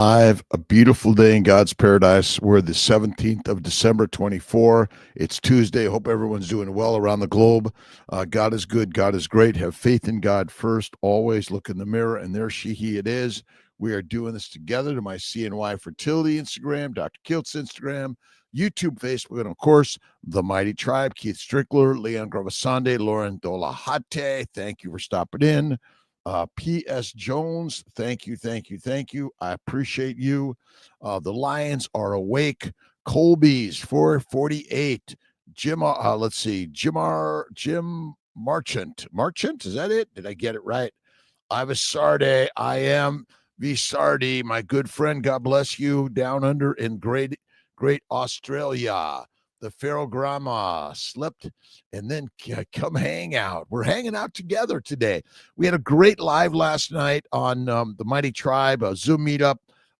Live, a beautiful day in God's paradise. We're the 17th of December, 24. It's Tuesday. Hope everyone's doing well around the globe. God is good. God is great. Have faith in God first. Always look in the mirror, and there he it is. We are doing this together to my CNY Fertility Instagram, Dr. Kiltz Instagram, YouTube, Facebook, and of course, the Mighty Tribe, Keith Strickler, Leon Gravasande, Lauren Dolahate. Thank you for stopping in. P.S. Jones, thank you. I appreciate you. The Lions are awake. Colby's 448. Jim Marchant. Marchant, is that it? Did I get it right? Ivisarde, I am Visardi, my good friend. God bless you down under in great Australia. The Ferrograma slept and then come hang out. We're hanging out together today. We had a great live last night on the Mighty Tribe, a Zoom meetup.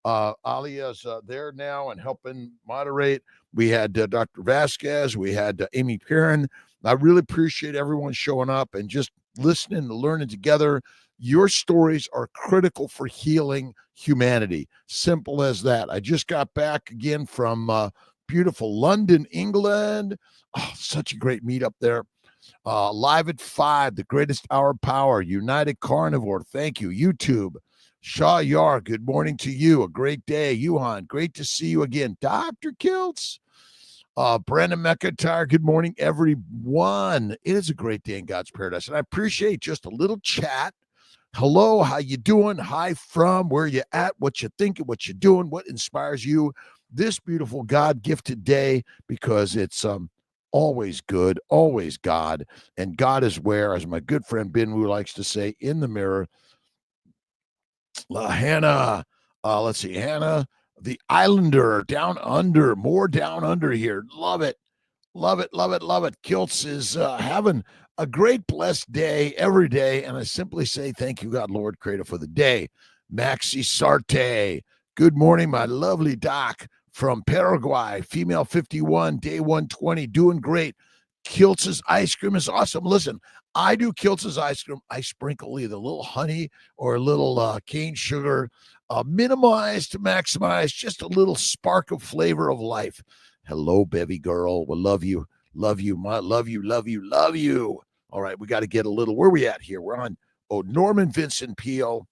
Alia's there now and helping moderate. We had Dr. Vasquez. We had Amy Perrin. I really appreciate everyone showing up and just listening and learning together. Your stories are critical for healing humanity. Simple as that. I just got back again from beautiful London, England. Oh, such a great meetup there. Live at 5, the greatest hour of power, United Carnivore. Thank you. YouTube. Shaw Yar, good morning to you. A great day. Yuhan, great to see you again. Dr. Kiltz. Brandon McIntyre, good morning, everyone. It is a great day in God's paradise, and I appreciate just a little chat. Hello, how you doing? Hi from, where you at, what you thinking, what you doing, what inspires you this beautiful God-gifted day, because it's always good, always God, and God is where, as my good friend Ben Wu likes to say, in the mirror. Hannah, let's see, Hannah, the Islander, down under, more down under here. Love it. Kiltz is having a great, blessed day every day. And I simply say, thank you, God, Lord, Creator, for the day. Maxi Sarte, good morning, my lovely doc from Paraguay, female 51, day 120, doing great. Kiltz's ice cream is awesome. Listen, I do Kiltz's ice cream. I sprinkle either a little honey or a little cane sugar, minimize to maximize, just a little spark of flavor of life. Hello, baby girl. We love you. Love you. Love you. All right, we got to get a little, where we at here? We're on, Norman Vincent Peale.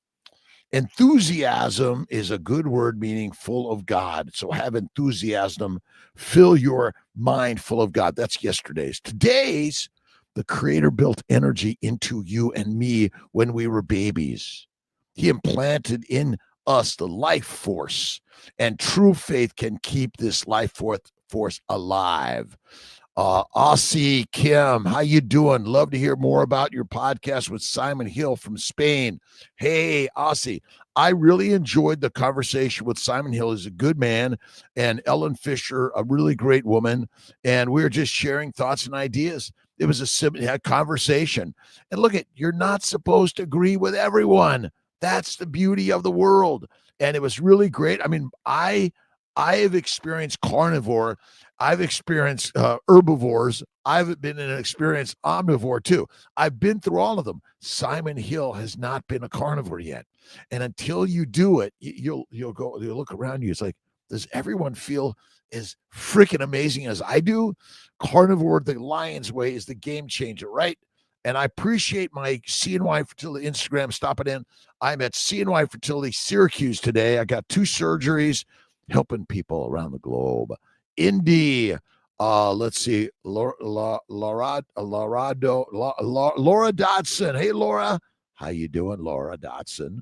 Enthusiasm is a good word meaning full of God. So have enthusiasm. Fill your mind full of God. That's yesterday's. Today's, the Creator built energy into you and me when we were babies. He implanted in us the life force, and true faith can keep this life force alive. Aussie Kim, how you doing? Love to hear more about your podcast with Simon Hill from Spain. Hey, Aussie, I really enjoyed the conversation with Simon Hill. He's a good man, and Ellen Fisher, a really great woman, and we were just sharing thoughts and ideas. It was a conversation. And look, you're not supposed to agree with everyone. That's the beauty of the world. And it was really great. I mean, I have experienced carnivore. I've experienced herbivores. I've been in an experienced omnivore too. I've been through all of them. Simon Hill has not been a carnivore yet. And until you do it, you'll look around you. It's like, does everyone feel as freaking amazing as I do? Carnivore, the lion's way, is the game changer, right? And I appreciate my CNY Fertility Instagram stopping in. I'm at CNY Fertility Syracuse today. I got 2 surgeries, helping people around the globe. Indy, let's see, Laura Dotson. Hey, Laura, how you doing, Laura Dotson?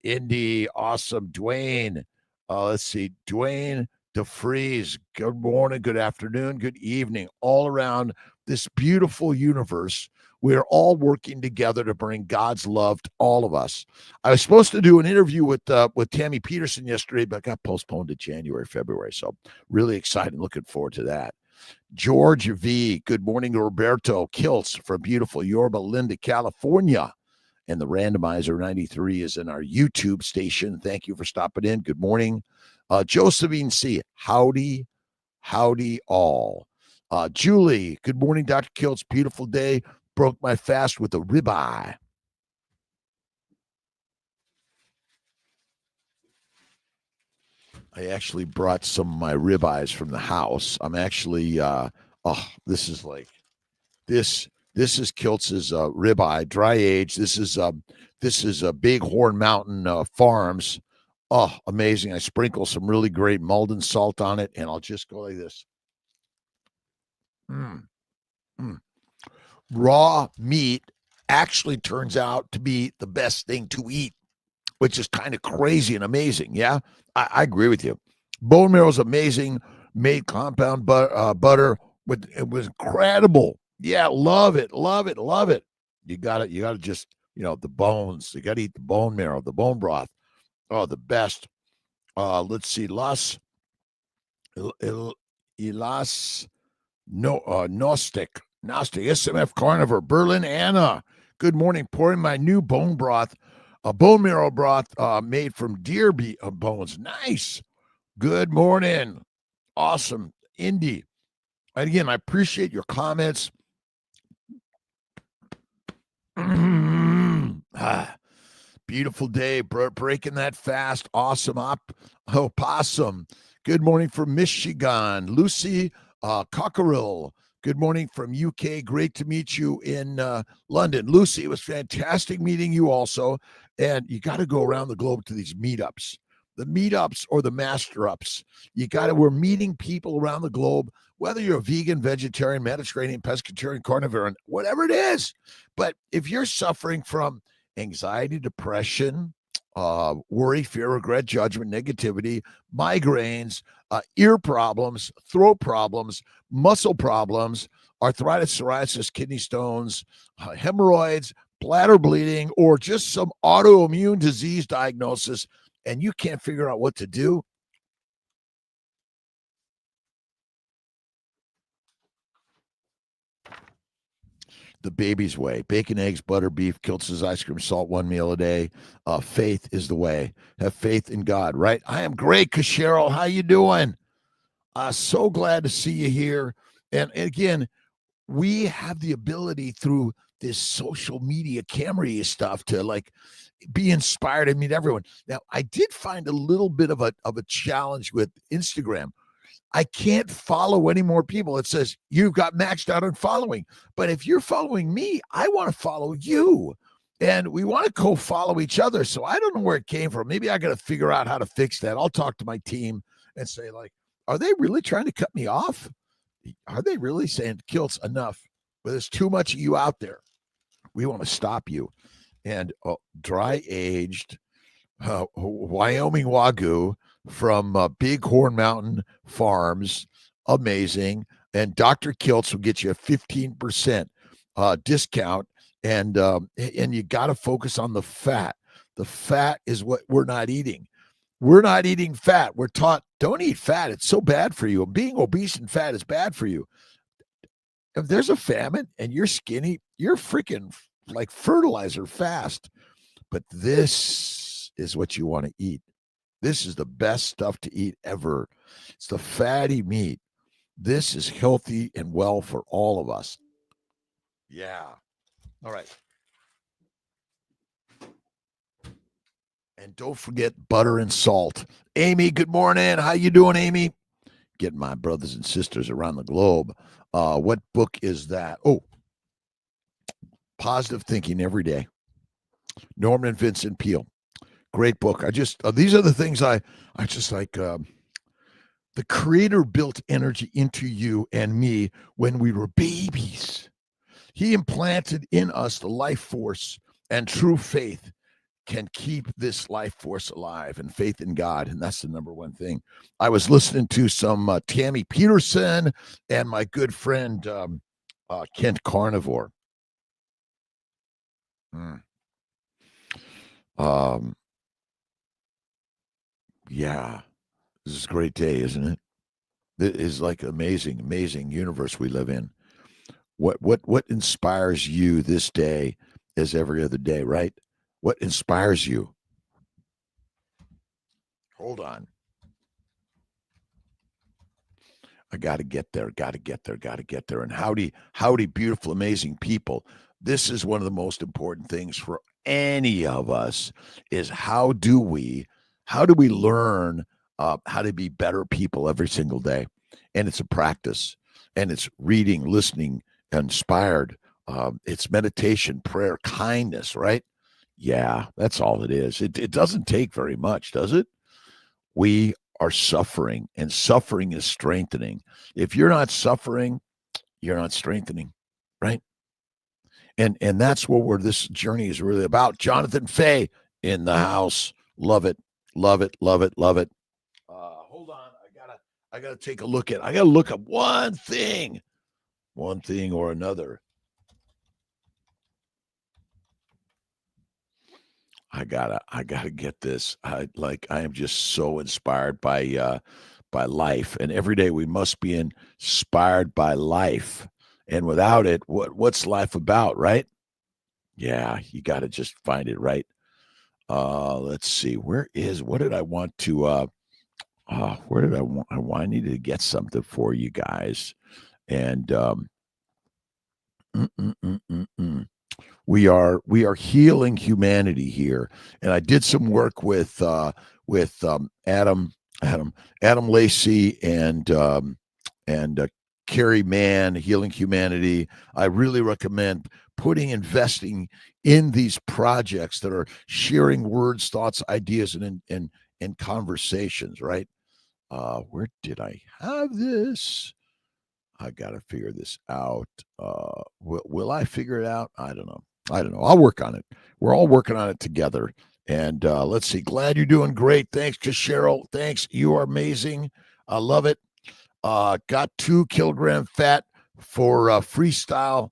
Indy, awesome. Dwayne, let's see, Dwayne DeFries. Good morning, good afternoon, good evening. All around this beautiful universe, we're all working together to bring God's love to all of us. I was supposed to do an interview with Tammy Peterson yesterday, but got postponed to January, February. So really excited. Looking forward to that. George V. Good morning, Roberto Kiltz from beautiful Yorba Linda, California. And the Randomizer 93 is in our YouTube station. Thank you for stopping in. Good morning. Josephine C. Howdy all. Julie, good morning, Dr. Kiltz. Beautiful day. Broke my fast with a ribeye. I actually brought some of my ribeyes from the house. I'm actually, this is like this. This is Kiltz's ribeye, dry age. This is Bighorn Mountain Farms. Oh, amazing! I sprinkle some really great Malden salt on it, and I'll just go like this. Mm, mm. Raw meat actually turns out to be the best thing to eat, which is kind of crazy and amazing. Yeah, I agree with you. Bone marrow is amazing. Made compound butter with it was incredible. Yeah, love it, love it, love it. You got to just the bones. You got to eat the bone marrow, the bone broth. Oh, the best. Let's see, Las no Gnostic SMF carnivore Berlin Anna. Good morning. Pouring my new bone broth, a bone marrow broth made from deer bones. Nice. Good morning. Awesome. Indy. And again, I appreciate your comments. Beautiful day. Breaking that fast. Awesome. Possum. Good morning from Michigan. Lucy Cockerill. Good morning from UK. Great to meet you in London. Lucy, it was fantastic meeting you also. And you got to go around the globe to these meetups. The meetups or the master ups. We're meeting people around the globe, whether you're a vegan, vegetarian, Mediterranean, pescatarian, carnivore, whatever it is. But if you're suffering from anxiety, depression, worry, fear, regret, judgment, negativity, migraines, ear problems, throat problems, muscle problems, arthritis, psoriasis, kidney stones, hemorrhoids, bladder bleeding, or just some autoimmune disease diagnosis, and you can't figure out what to do, the baby's way. Bacon, eggs, butter, beef, Kiltz's ice cream, salt, one meal a day. Faith is the way. Have faith in God, right? I am great, Cheryl. How you doing? So glad to see you here. And again, we have the ability through this social media camera stuff to like be inspired and meet everyone. Now, I did find a little bit of a challenge with Instagram. I can't follow any more people. It says you've got maxed out on following. But if you're following me, I want to follow you. And we want to co-follow each other. So I don't know where it came from. Maybe I got to figure out how to fix that. I'll talk to my team and say, like, are they really trying to cut me off? Are they really saying, Kiltz, enough? But there's too much of you out there. We want to stop you. And dry aged Wyoming Wagyu from Bighorn Mountain Farms. Amazing. And Dr. Kiltz will get you a 15% discount. And you got to focus on the fat. The fat is what we're not eating. We're not eating fat. We're taught, don't eat fat. It's so bad for you. Being obese and fat is bad for you. If there's a famine and you're skinny, you're freaking like fertilizer fast. But this is what you want to eat. This is the best stuff to eat ever. It's the fatty meat. This is healthy and well for all of us. Yeah. All right. And don't forget butter and salt. Amy, good morning. How you doing, Amy? Getting my brothers and sisters around the globe. What book is that? Oh, Positive Thinking Every Day. Norman Vincent Peale. Great book. These are the things I just like. The Creator built energy into you and me when we were babies. He implanted in us the life force, and true faith can keep this life force alive, and faith in God. And that's the number one thing. I was listening to some Tammy Peterson and my good friend Kent Carnivore. Yeah, this is a great day, isn't it? It is like amazing, amazing universe we live in. What inspires you this day as every other day, right? What inspires you? Hold on. I got to get there, got to get there, got to get there. And howdy, beautiful, amazing people. This is one of the most important things for any of us is how do we learn how to be better people every single day. And it's a practice, and it's reading, listening, inspired. It's meditation, prayer, kindness, right? Yeah, that's all it is. It doesn't take very much, does it? We are suffering, and suffering is strengthening. If you're not suffering, you're not strengthening, right? And that's what this journey is really about. Jonathan Fay in the house. Love it, love it, love it, love it. Hold on, I gotta take a look at. I gotta look up one thing or another. I gotta get this. I am just so inspired by life, and every day we must be inspired by life. And without it, what's life about, right? Yeah, you got to just find it, right? Let's see. What did I want to where did I want I needed to get something for you guys. And mm, mm, mm, mm, mm. we are healing humanity here. And I did some work with Adam Lacey and Carrie Mann, Healing Humanity. I really recommend investing in these projects that are sharing words, thoughts, ideas, and conversations, right? Where did I have this? I got to figure this out. Will I figure it out? I don't know. I'll work on it. We're all working on it together. And let's see. Glad you're doing great. Thanks, Cheryl. Thanks. You are amazing. I love it. Got 2 kilogram fat for freestyle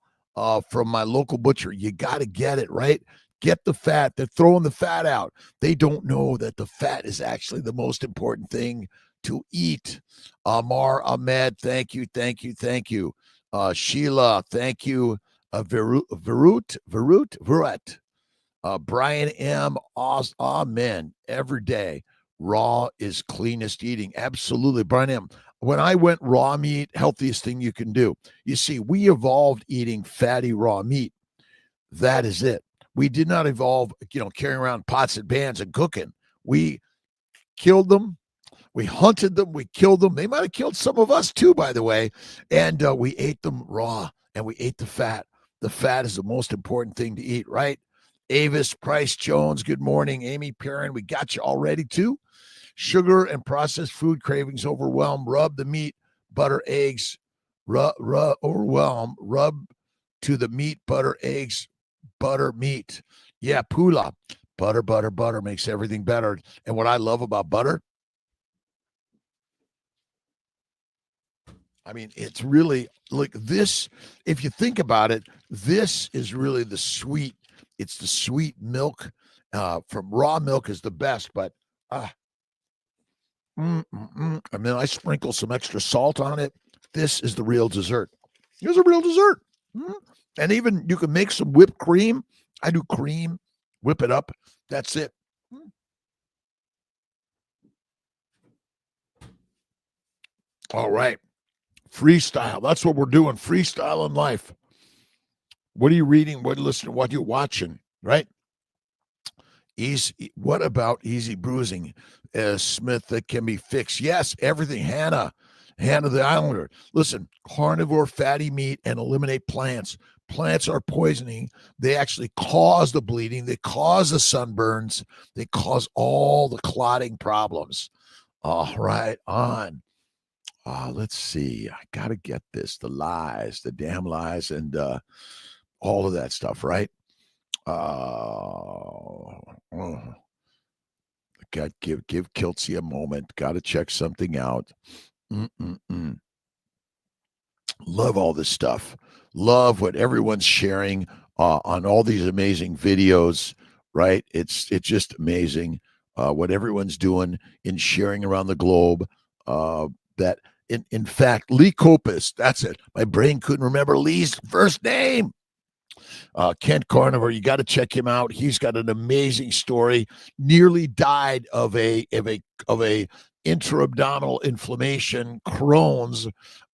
from my local butcher. You got to get it, right? Get the fat. They're throwing the fat out. They don't know that the fat is actually the most important thing to eat. Amar Ahmed, thank you. Sheila, thank you. Virut. Brian M. Amen. Every day, raw is cleanest eating. Absolutely, Brian M. When I went raw meat, healthiest thing you can do. You see, we evolved eating fatty raw meat. That is it. We did not evolve, carrying around pots and pans and cooking. We killed them. We hunted them. We killed them. They might have killed some of us too, by the way. And we ate them raw, and we ate the fat. The fat is the most important thing to eat, right? Avis Price Jones, good morning. Amy Perrin, we got you all ready too. Sugar and processed food cravings overwhelm. Rub the meat, butter, eggs. Overwhelm. Rub to the meat, butter, eggs, butter, meat. Yeah, Pula. Butter makes everything better. And what I love about butter, I mean, it's really like this. If you think about it, this is really the sweet. It's the sweet milk from raw milk is the best, but and then I sprinkle some extra salt on it. This is the real dessert. Here's a real dessert. And even you can make some whipped cream. I do cream, whip it up. That's it. All right. Freestyle. That's what we're doing. Freestyle in life. What are you reading? What are you listening? What are you watching? Right? Easy. What about easy bruising, Smith, that can be fixed? Yes, everything. Hannah the Islander. Listen, carnivore fatty meat and eliminate plants. Plants are poisoning. They actually cause the bleeding. They cause the sunburns. They cause all the clotting problems. All right, on. Let's see. I got to get this. The lies, the damn lies, and all of that stuff, right? Give Kiltz a moment. Got to check something out. Love all this stuff. Love what everyone's sharing on all these amazing videos, right? It's just amazing what everyone's doing in sharing around the globe. That in fact, Lee Copus, that's it. My brain couldn't remember Lee's first name. Kent Carnivore, you got to check him out. He's got an amazing story. Nearly died of a intra-abdominal inflammation, Crohn's,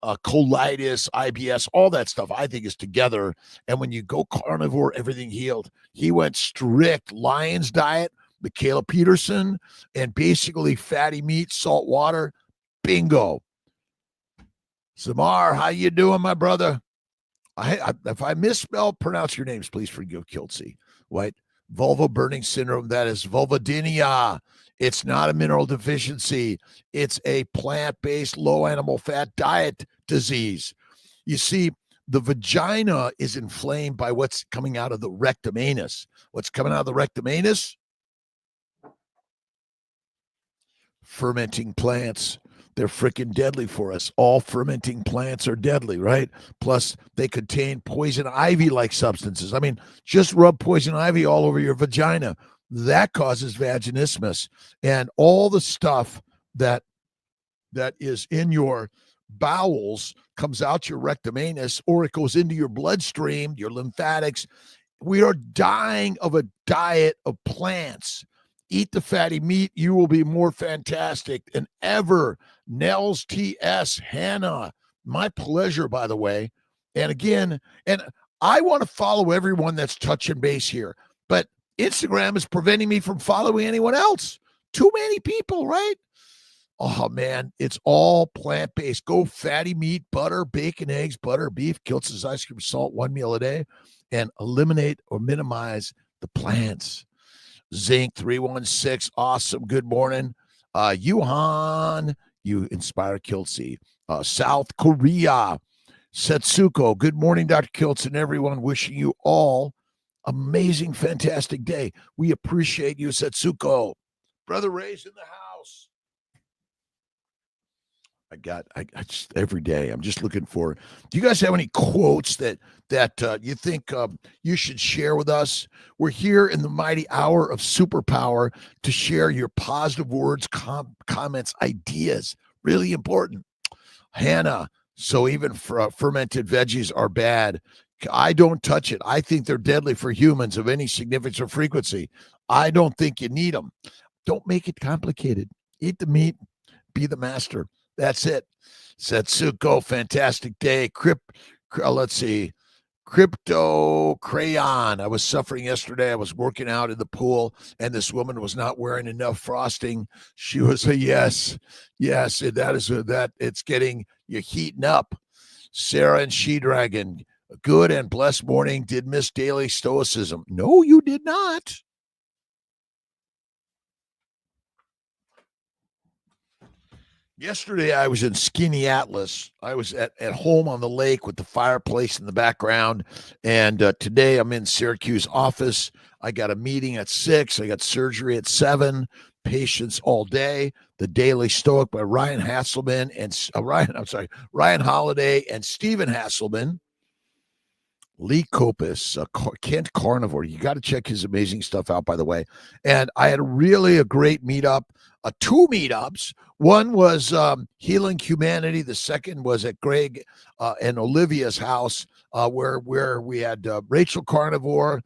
colitis, IBS, all that stuff I think is together. And when you go carnivore, everything healed. He went strict Lion's diet, the Kayla Peterson, and basically fatty meat, salt water. Bingo. Samar, how you doing, my brother? If I misspell, pronounce your names, please forgive Kiltzy. What? Vulva burning syndrome, that is vulvodynia. It's not a mineral deficiency. It's a plant-based, low animal fat diet disease. You see, the vagina is inflamed by what's coming out of the rectum anus. What's coming out of the rectum anus? Fermenting plants. They're freaking deadly for us. All fermenting plants are deadly, right? Plus, they contain poison ivy-like substances. I mean, just rub poison ivy all over your vagina. That causes vaginismus. And all the stuff that is in your bowels comes out your rectum anus, or it goes into your bloodstream, your lymphatics. We are dying of a diet of plants. Eat the fatty meat. You will be more fantastic than ever. Nels TS, Hannah, my pleasure, by the way. And again, and I want to follow everyone that's touching base here, but Instagram is preventing me from following anyone else. Too many people, right? Oh, man, it's all plant-based. Go fatty meat, butter, bacon, eggs, butter, beef, Kiltz's ice cream, salt, one meal a day, and eliminate or minimize the plants. Zinc 316, awesome. Good morning. Yuhan, you inspire Kiltzy. South Korea, Setsuko, good morning, Dr. Kiltz, and everyone. Wishing you all amazing, fantastic day. We appreciate you, Setsuko. Brother Ray's in the house. I just every day I'm just looking for. Do you guys have any quotes that you think you should share with us? We're here in the mighty hour of superpower to share your positive words, comments, ideas. Really important. Hannah, so even fermented veggies are bad. I don't touch it. I think they're deadly for humans of any significance or frequency. I don't think you need them. Don't make it complicated. Eat the meat. Be the master. That's it. Setsuko, fantastic day. Let's see. Crypto Crayon. I was suffering yesterday. I was working out in the pool, and this woman was not wearing enough frosting. She was a yes. It's getting you heating up. Sarah and She-Dragon. Good and blessed morning. Did miss daily stoicism. No, you did not. Yesterday, I was in Skinny Atlas. I was at home on the lake with the fireplace in the background. And today I'm in Syracuse office. I got a meeting at 6. I got surgery at 7. Patients all day. The Daily Stoic by Ryan Hasselman and Ryan Holiday and Stephen Hasselman. Lee Kopis, Kent Carnivore. You got to check his amazing stuff out, by the way. And I had a great meetup, 2 meetups. One was Healing Humanity. The second was at Greg and Olivia's house, where we had Rachel Carnivore.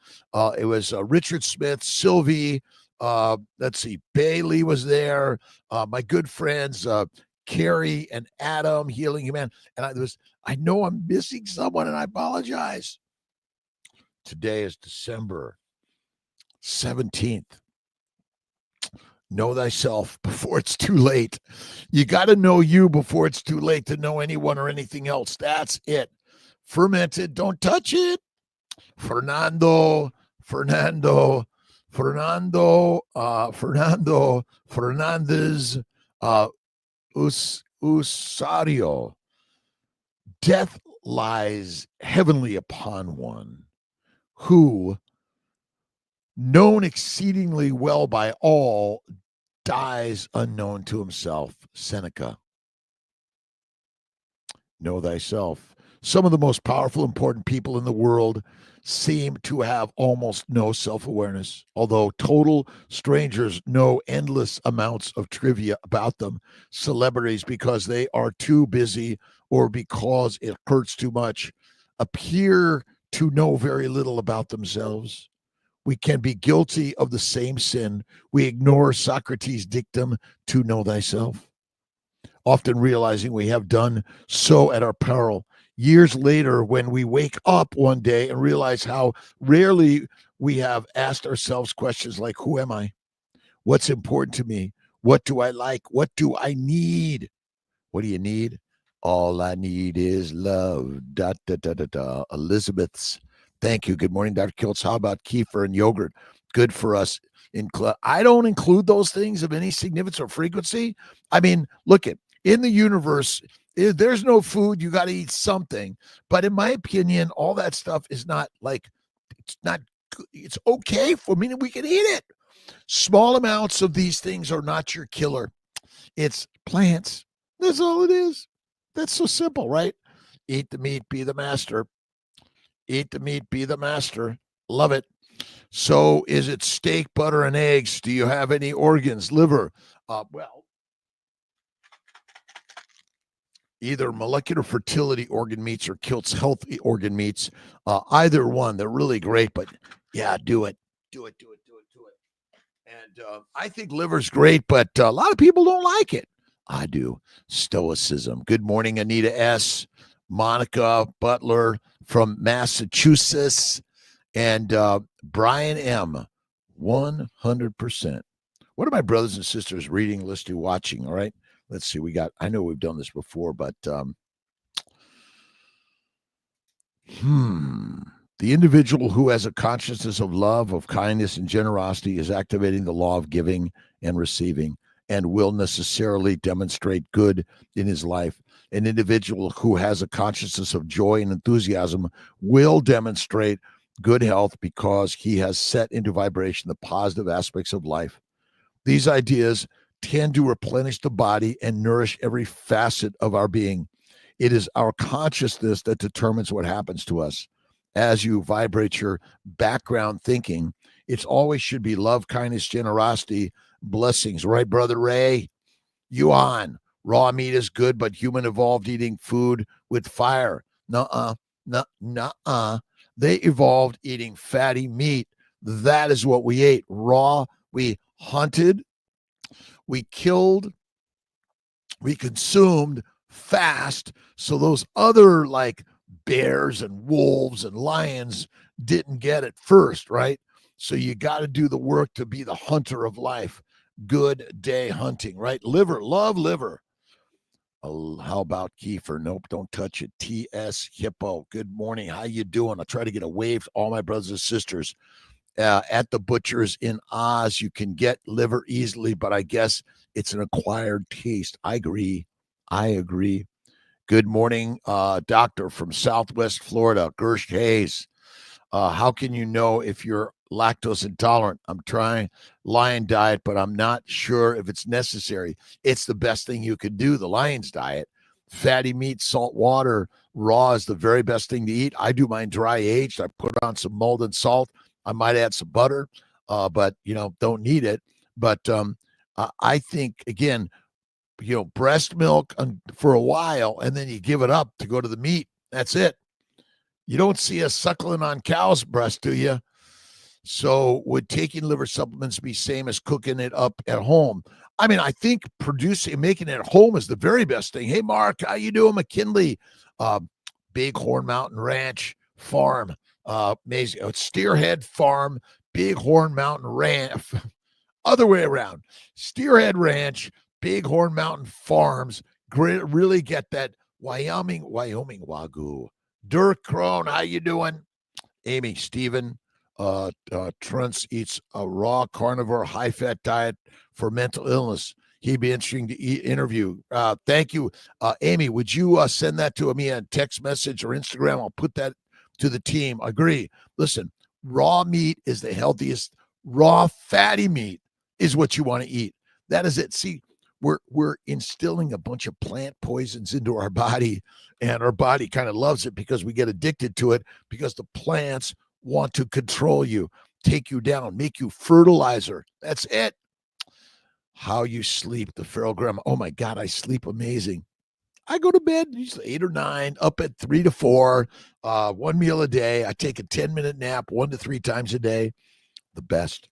It was Richard Smith, Sylvie. Let's see, Bailey was there. My good friends, Carrie and Adam, Healing Humanity. And I know I'm missing someone, and I apologize. Today is December 17th. Know thyself before it's too late. You got to know you before it's too late to know anyone or anything else. That's it. Fermented, don't touch it. Fernandez, Usario. Death lies heavenly upon one who, known exceedingly well by all, dies unknown to himself. Seneca. Know thyself. Some of the most powerful, important people in the world seem to have almost no self-awareness, although total strangers know endless amounts of trivia about them. Celebrities, because they are too busy or because it hurts too much, appear to know very little about themselves. We can be guilty of the same sin. We ignore Socrates' dictum to know thyself, often realizing we have done so at our peril. Years later, when we wake up one day and realize how rarely we have asked ourselves questions like, who am I? What's important to me? What do I like? What do I need? What do you need? All I need is love. Da, da, da, da, da. Elizabeth's. Thank you. Good morning, Dr. Kiltz. How about kefir and yogurt? Good for us. I don't include those things of any significance or frequency. I mean, look at in the universe, there's no food. You got to eat something. But in my opinion, all that stuff is not like, it's not good. It's okay for me. We can eat it. Small amounts of these things are not your killer. It's plants. That's all it is. That's so simple, right? Eat the meat, be the master. Eat the meat, be the master. Love it. So is it steak, butter, and eggs? Do you have any organs, liver? Well, either molecular fertility organ meats or Kiltz healthy organ meats. Either one. They're really great, but yeah, do it. Do it. And I think liver's great, but a lot of people don't like it. I do. Stoicism. Good morning, Anita S., Monica Butler from Massachusetts, and Brian M. 100%. What are my brothers and sisters reading, listening, watching? All right. Let's see. I know we've done this before, but the individual who has a consciousness of love, of kindness, and generosity is activating the law of giving and receiving and will necessarily demonstrate good in his life. An individual who has a consciousness of joy and enthusiasm will demonstrate good health because he has set into vibration the positive aspects of life. These ideas tend to replenish the body and nourish every facet of our being. It is our consciousness that determines what happens to us. As you vibrate your background thinking, it's always should be love, kindness, generosity, blessings. Right, Brother Ray? You on. Raw meat is good, but human evolved eating food with fire. Nuh-uh. Nuh-uh. They evolved eating fatty meat. That is what we ate. Raw. We hunted. We killed. We consumed fast. So those other like bears and wolves and lions didn't get it first, right? So you got to do the work to be the hunter of life. Good day hunting, right? Liver, love liver. Oh, how about kefir? Nope, don't touch it. TS Hippo. Good morning. How you doing? I'll try to get a wave to all my brothers and sisters. At the butchers in Oz, you can get liver easily, but I guess it's an acquired taste. I agree. Good morning, doctor from Southwest Florida, Gersh Hayes. How can you know if you're lactose intolerant? I'm trying lion diet, but I'm not sure if it's necessary. It's the best thing you could do, the lion's diet. Fatty meat, salt water, raw is the very best thing to eat. I do mine dry aged. I put on some molded salt. I might add some butter, but, don't need it. But I think, again, breast milk for a while, and then you give it up to go to the meat. That's it. You don't see us suckling on cow's breast, do you? So would taking liver supplements be same as cooking it up at home? I mean, I think making it at home is the very best thing. Hey, Mark, how you doing? McKinley, Bighorn Mountain Ranch Farm. Amazing. Steerhead Farm, Bighorn Mountain Ranch. Other way around. Steerhead Ranch, Bighorn Mountain Farms. Really get that Wyoming Wagyu. Dirk Crone, how you doing? Amy, Stephen, Trentz eats a raw carnivore, high-fat diet for mental illness. He'd be interesting to interview. Thank you. Amy, would you send that to me on text message or Instagram? I'll put that to the team. Agree. Listen, raw meat is the healthiest. Raw fatty meat is what you want to eat. That is it. See, we're instilling a bunch of plant poisons into our body, and our body kind of loves it because we get addicted to it because the plants want to control you, take you down, make you fertilizer. That's it. How you sleep, the feral grandma. Oh my God, I sleep amazing. I go to bed usually 8 or 9, up at 3 to 4, one meal a day. I take a 10-minute nap 1 to 3 times a day. The best.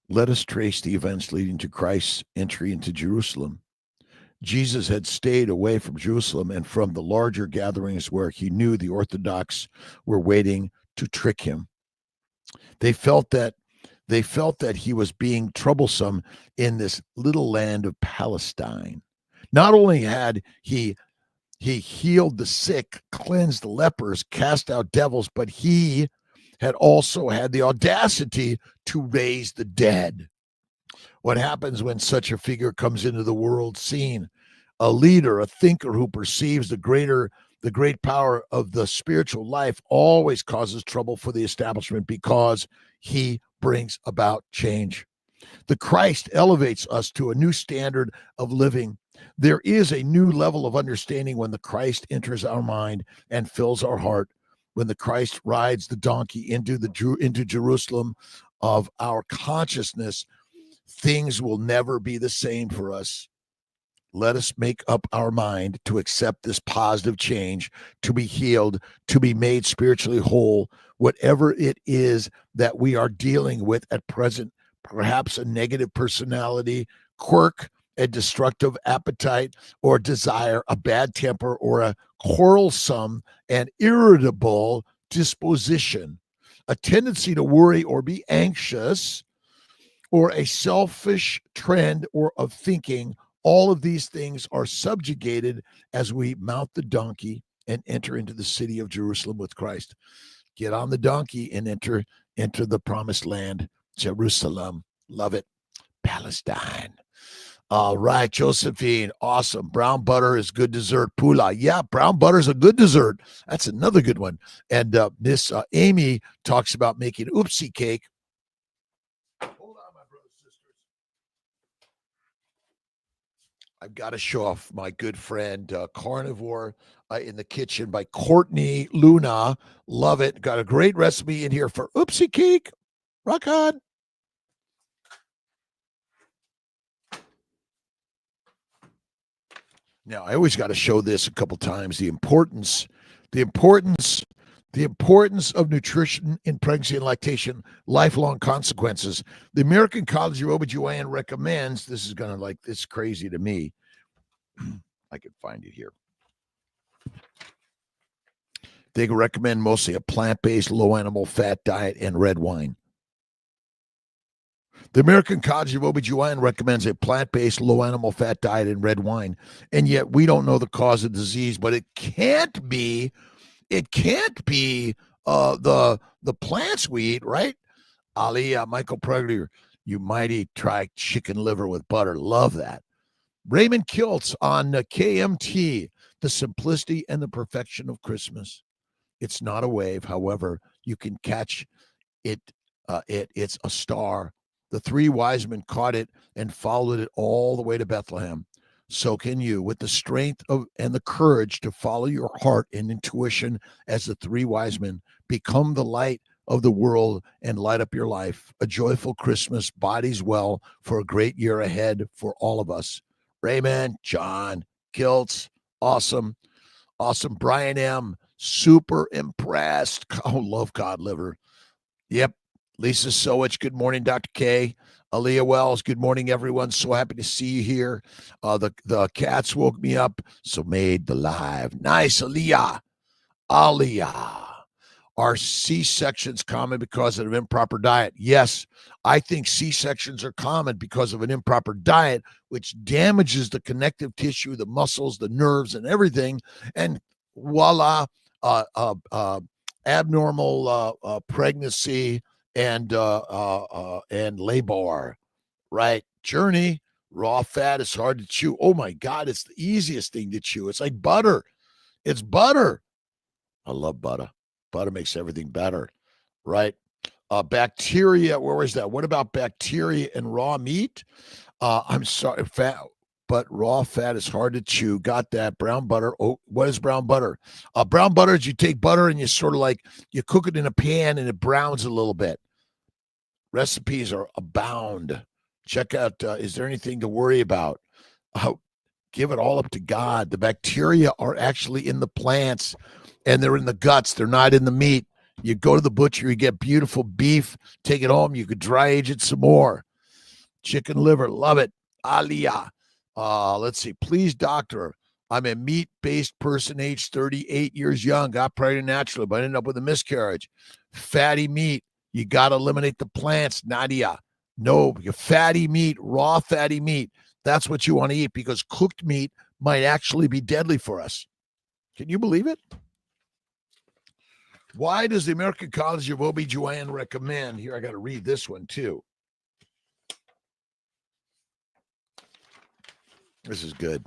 Let us trace the events leading to Christ's entry into Jerusalem. Jesus had stayed away from Jerusalem and from the larger gatherings where he knew the Orthodox were waiting to trick him. They felt that they felt that he was being troublesome in this little land of Palestine. Not only had he healed the sick, cleansed the lepers, cast out devils, but he had also had the audacity to raise the dead. What happens when such a figure comes into the world scene? A leader, a thinker who perceives the great power of the spiritual life always causes trouble for the establishment because he brings about change. The Christ elevates us to a new standard of living. There is a new level of understanding when the Christ enters our mind and fills our heart. When the Christ rides the donkey into Jerusalem of our consciousness, things will never be the same for us. Let us make up our mind to accept this positive change, to be healed, to be made spiritually whole, whatever it is that we are dealing with at present, perhaps a negative personality, quirk, a destructive appetite or desire, a bad temper, or a quarrelsome and irritable disposition, a tendency to worry or be anxious, or a selfish trend or of thinking. All of these things are subjugated as we mount the donkey and enter into the city of Jerusalem with Christ. Get on the donkey and enter the promised land, Jerusalem. Love it. Palestine. All right, Josephine. Awesome. Brown butter is good dessert. Pula. Yeah, brown butter is a good dessert. That's another good one. And Miss Amy talks about making oopsie cake. I've got to show off my good friend, Carnivore in the Kitchen by Courtney Luna. Love it. Got a great recipe in here for oopsie cake. Rock on. Now, I always got to show this a couple times, the importance of nutrition in pregnancy and lactation, lifelong consequences. The American College of OBGYN recommends, this is going to like, this crazy to me. I can find it here. They recommend mostly a plant-based, low animal fat diet and red wine. The American College of OBGYN recommends a plant-based, low animal fat diet and red wine. And yet we don't know the cause of disease, but it can't be the plants we eat, right? Ali, Michael Pregler, you mighty try chicken liver with butter. Love that. Raymond Kiltz on KMT, the simplicity and the perfection of Christmas. It's not a wave. However, you can catch it. It's a star. The three wise men caught it and followed it all the way to Bethlehem. So can you, with the strength of and the courage to follow your heart and intuition as the three wise men. Become the light of the world and light up your life. A joyful Christmas, bodies well for a great year ahead for all of us. Raymond, John, Kiltz, awesome. Brian M., super impressed. Oh, love cod liver. Yep. Lisa Sowich, good morning, Dr. K. Aaliyah Wells, good morning, everyone. So happy to see you here. The cats woke me up, so made the live. Nice, Aaliyah. Are C-sections common because of an improper diet? Yes, I think C-sections are common because of an improper diet, which damages the connective tissue, the muscles, the nerves, and everything. And voila, abnormal pregnancy and labor, right? Journey, raw fat is hard to chew. Oh my God, it's the easiest thing to chew. It's like butter. It's butter. I love butter. Butter makes everything better, right? Bacteria, where was that? What about bacteria and raw meat? I'm sorry, fat, but raw fat is hard to chew. Got that. Brown butter. Oh, what is brown butter? Brown butter is you take butter and you sort of like, you cook it in a pan and it browns a little bit. Recipes are abound. Check out, is there anything to worry about? Give it all up to God. The bacteria are actually in the plants and they're in the guts. They're not in the meat. You go to the butcher, you get beautiful beef, take it home. You could dry age it some more. Chicken liver, love it. Aliyah. Let's see. Please, doctor, I'm a meat-based person, age 38 years young, got pregnant naturally, but ended up with a miscarriage. Fatty meat. You got to eliminate the plants, Nadia. No, your fatty meat, raw fatty meat. That's what you want to eat because cooked meat might actually be deadly for us. Can you believe it? Why does the American College of OBGYN recommend? Here, I got to read this one too. This is good.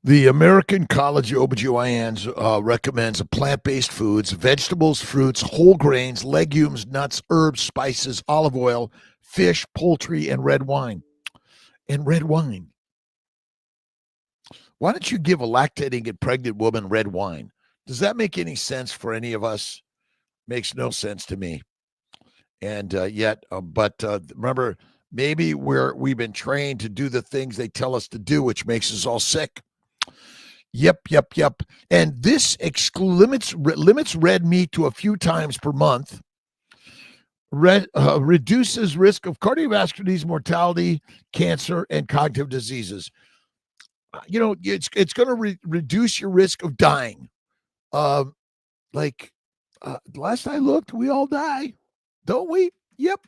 The American College of OBGYNs recommends plant-based foods, vegetables, fruits, whole grains, legumes, nuts, herbs, spices, olive oil, fish, poultry, and red wine. And red wine. Why don't you give a lactating and pregnant woman red wine? Does that make any sense for any of us? Makes no sense to me. And but remember, maybe we've been trained to do the things they tell us to do, which makes us all sick. Yep. And this limits red meat to a few times per month. Reduces risk of cardiovascular disease, mortality, cancer, and cognitive diseases. It's going to reduce your risk of dying. Last I looked, we all die, don't we? Yep.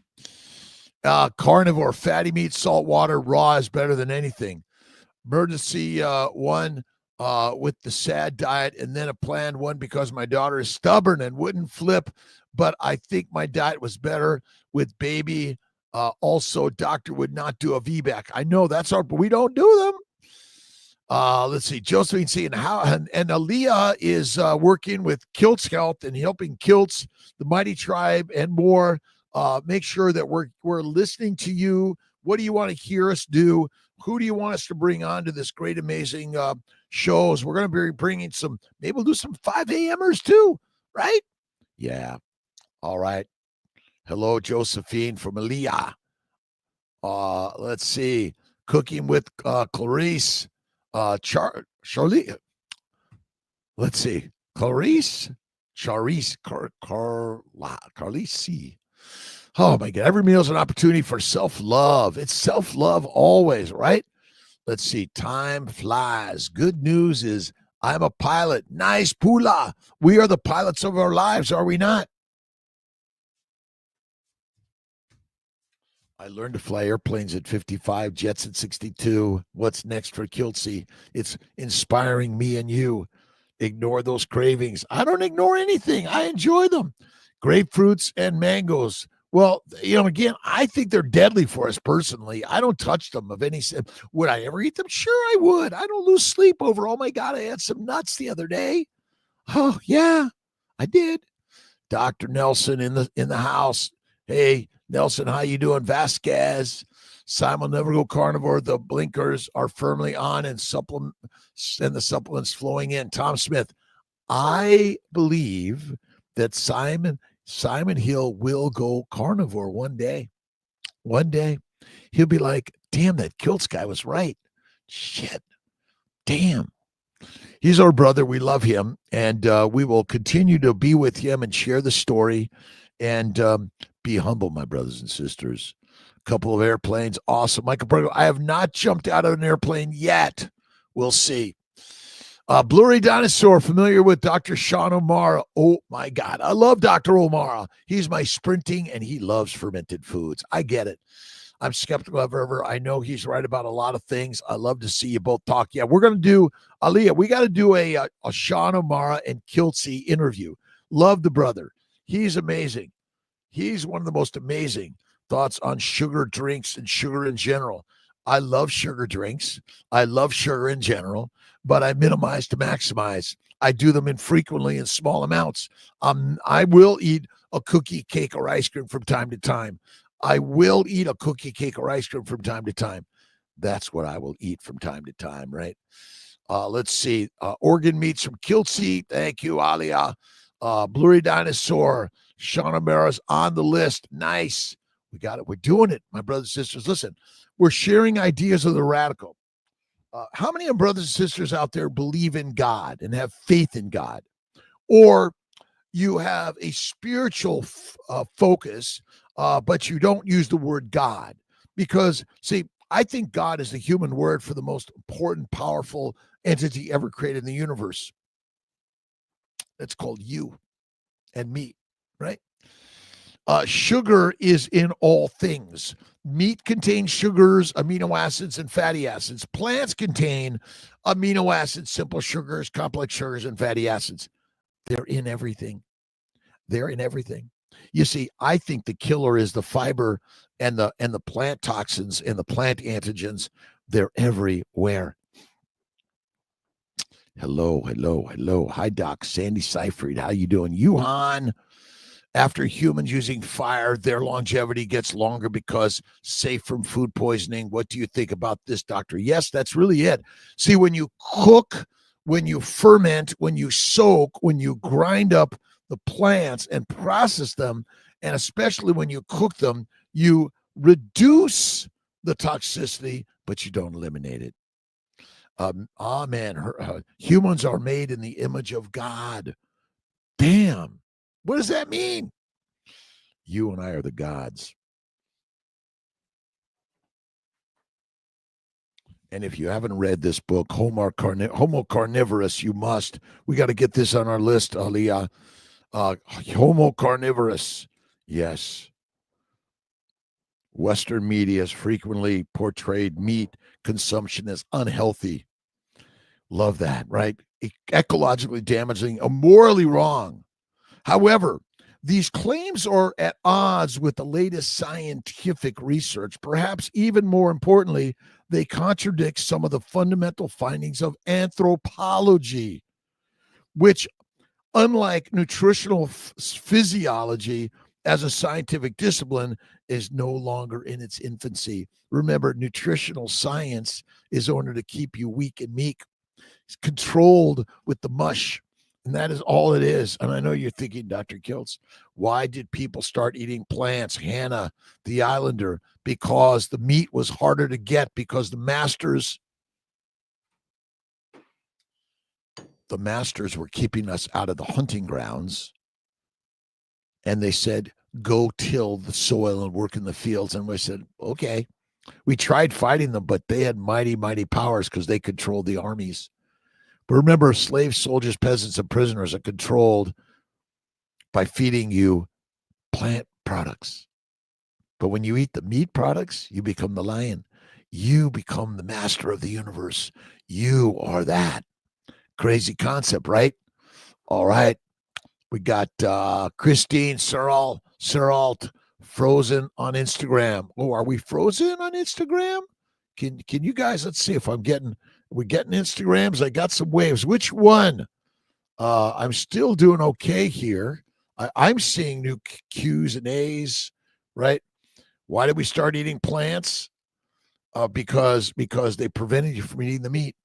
Carnivore, fatty meat, salt water, raw is better than anything. Emergency one with the SAD diet, and then a planned one because my daughter is stubborn and wouldn't flip. But I think my diet was better with baby. Also, doctor would not do a VBAC. I know that's hard, but we don't do them. Let's see, Josephine C. and Aaliyah is working with Kiltz Health and helping Kiltz, the Mighty Tribe, and more. Make sure that we're listening to you. What do you want to hear us do? Who do you want us to bring on to this great, amazing shows? We're going to be bringing maybe we'll do some 5 a.m.ers too, right? Yeah. All right. Hello, Josephine from Aaliyah. Let's see. Cooking with Clarice. Charlie. Let's see. Clarice. Carlice. Oh my God. Every meal is an opportunity for self-love. It's self-love always, right? Let's see. Time flies. Good news is I'm a pilot. Nice, Pula. We are the pilots of our lives, are we not? I learned to fly airplanes at 55, jets at 62. What's next for Kiltz? It's inspiring me and you. Ignore those cravings. I don't ignore anything. I enjoy them. Grapefruits and mangoes. Well, again, I think they're deadly for us personally. I don't touch them of any. Would I ever eat them? Sure, I would. I don't lose sleep over, oh my God, I had some nuts the other day. Oh, yeah, I did. Dr. Nelson in the house. Hey, Nelson, how you doing? Vasquez, Simon Never Go Carnivore. The blinkers are firmly on and the supplements flowing in. Tom Smith, I believe that Simon Hill will go carnivore one day. One day, he'll be like, damn, that Kiltz guy was right. Shit. Damn. He's our brother. We love him. And we will continue to be with him and share the story and be humble, my brothers and sisters. A couple of airplanes. Awesome. Michael Bergo, I have not jumped out of an airplane yet. We'll see. Blurry Dinosaur, familiar with Dr. Sean O'Mara. Oh, my God. I love Dr. O'Mara. He's my sprinting, and he loves fermented foods. I get it. I'm skeptical of ever. I know he's right about a lot of things. I love to see you both talk. Yeah, we're going to do, Aaliyah, we got to do a Sean O'Mara and Kiltz interview. Love the brother. He's amazing. He's one of the most amazing thoughts on sugar drinks and sugar in general. I love sugar drinks. I love sugar in general, but I minimize to maximize. I do them infrequently in small amounts. I will eat a cookie, cake, or ice cream from time to time. I will eat a cookie, cake, or ice cream from time to time. That's what I will eat from time to time, right? Let's see. Organ meats from Kiltz. Thank you, Alia. Blurry Dinosaur. Sean O'Mara's on the list. Nice. We got it. We're doing it, my brothers and sisters. Listen, we're sharing ideas of the radical. How many of brothers and sisters out there believe in God and have faith in God? Or you have a spiritual focus, but you don't use the word God? Because, see, I think God is the human word for the most important, powerful entity ever created in the universe. It's called you and me. right? Sugar is in all things. Meat contains sugars, amino acids, and fatty acids. Plants contain amino acids, simple sugars, complex sugars, and fatty acids. They're in everything. They're in everything. You see, I think the killer is the fiber and the plant toxins and the plant antigens. They're everywhere. Hello, hello, hello. Hi, Doc. Sandy Seyfried. How you doing? Yuhan. After humans using fire, their longevity gets longer because safe from food poisoning. What do you think about this, doctor? Yes, that's really it. See, when you cook, when you ferment, when you soak, when you grind up the plants and process them, and especially when you cook them, you reduce the toxicity, but you don't eliminate it. Humans are made in the image of God. Damn. What does that mean? You and I are the gods. And if you haven't read this book, Homo Carnivorous, you must. We got to get this on our list, Aliyah. Homo Carnivorous. Yes. Western media has frequently portrayed meat consumption as unhealthy. Love that, right? Ecologically damaging, morally wrong. However, these claims are at odds with the latest scientific research. Perhaps even more importantly, they contradict some of the fundamental findings of anthropology, which, unlike nutritional physiology as a scientific discipline, is no longer in its infancy. Remember, nutritional science is ordered to keep you weak and meek. It's controlled with the mush. And that is all it is. And I know you're thinking, Dr. Kiltz, why did people start eating plants? Hannah, the Islander, because the meat was harder to get, because the masters were keeping us out of the hunting grounds. And they said, go till the soil and work in the fields. And we said, okay. We tried fighting them, but they had mighty, mighty powers because they controlled the armies. But remember, slaves, soldiers, peasants, and prisoners are controlled by feeding you plant products. But when you eat the meat products, you become the lion. You become the master of the universe. You are that. Crazy concept, right? All right. We got Christine Searle, frozen on Instagram. Oh, are we frozen on Instagram? Can you guys, let's see if we're getting Instagrams. I got some waves. Which one? I'm still doing okay here. I'm seeing new Q's and A's, right? Why did we start eating plants? Because they prevented you from eating the meat.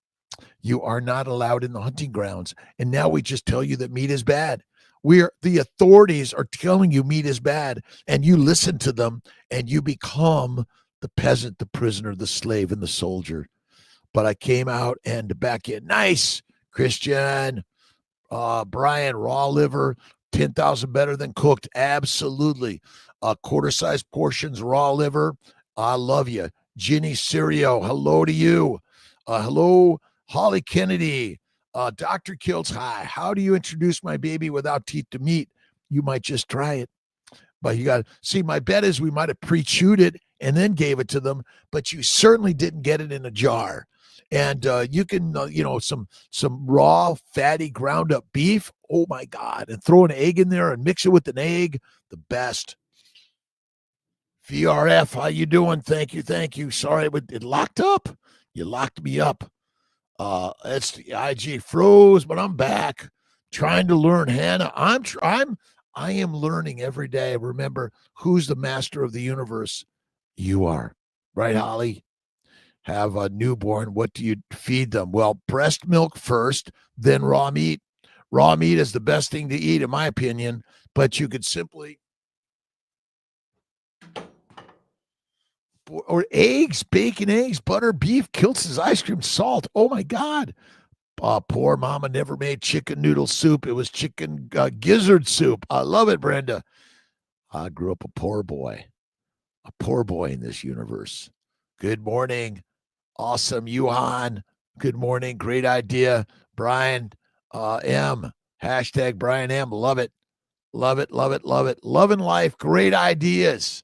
You are not allowed in the hunting grounds. And now we just tell you that meat is bad. The authorities are telling you meat is bad, and you listen to them, and you become the peasant, the prisoner, the slave, and the soldier. But I came out and back in. Nice, Christian. Brian, raw liver, 10,000 better than cooked. Absolutely. Quarter-sized portions, raw liver. I love you. Ginny Sirio, hello to you. Hello, Holly Kennedy. Dr. Kiltz, hi. How do you introduce my baby without teeth to meat? You might just try it. But you got to see, my bet is we might have pre-chewed it and then gave it to them, but you certainly didn't get it in a jar. And you can, some raw, fatty, ground up beef. Oh my God. And throw an egg in there and mix it with an egg. The best. VRF, how you doing? Thank you. Sorry, it locked up. You locked me up. It's the IG froze, but I'm back trying to learn. Hannah, I am learning every day. Remember, who's the master of the universe? You are. Right, Holly? Have a newborn. What do you feed them? Well, breast milk first, then raw meat. Raw meat is the best thing to eat, in my opinion, but you could simply, or eggs, bacon, eggs, butter, beef, Kiltz's ice cream, salt. Oh my God. Poor mama never made chicken noodle soup. It was chicken gizzard soup. I love it, Brenda. I grew up a poor boy in this universe. Good morning. Awesome, Yuhan. Good morning. Great idea. Brian M. Hashtag Brian M. Love it. Love it, love it, love it. Love and life, great ideas.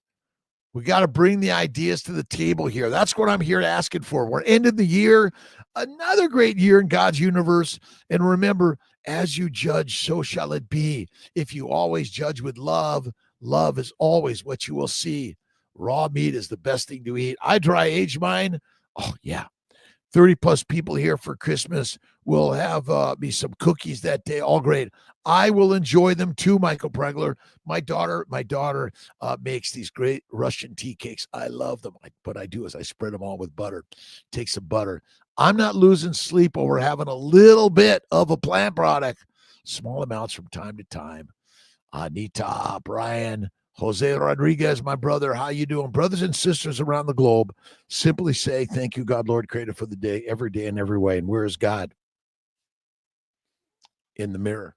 We got to bring the ideas to the table here. That's what I'm here asking for. We're ending the year, another great year in God's universe. And remember, as you judge, so shall it be. If you always judge with love, love is always what you will see. Raw meat is the best thing to eat. I dry age mine. Oh, yeah. 30 plus people here for Christmas. We'll have me some cookies that day. All great. I will enjoy them too, Michael Pregler. My daughter makes these great Russian tea cakes. I love them. What I do is I spread them all with butter. Take some butter. I'm not losing sleep over having a little bit of a plant product. Small amounts from time to time. Anita, Brian, Jose Rodriguez, my brother, how you doing? Brothers and sisters around the globe, simply say, thank you, God, Lord, Creator, for the day, every day and every way. And where is God? In the mirror.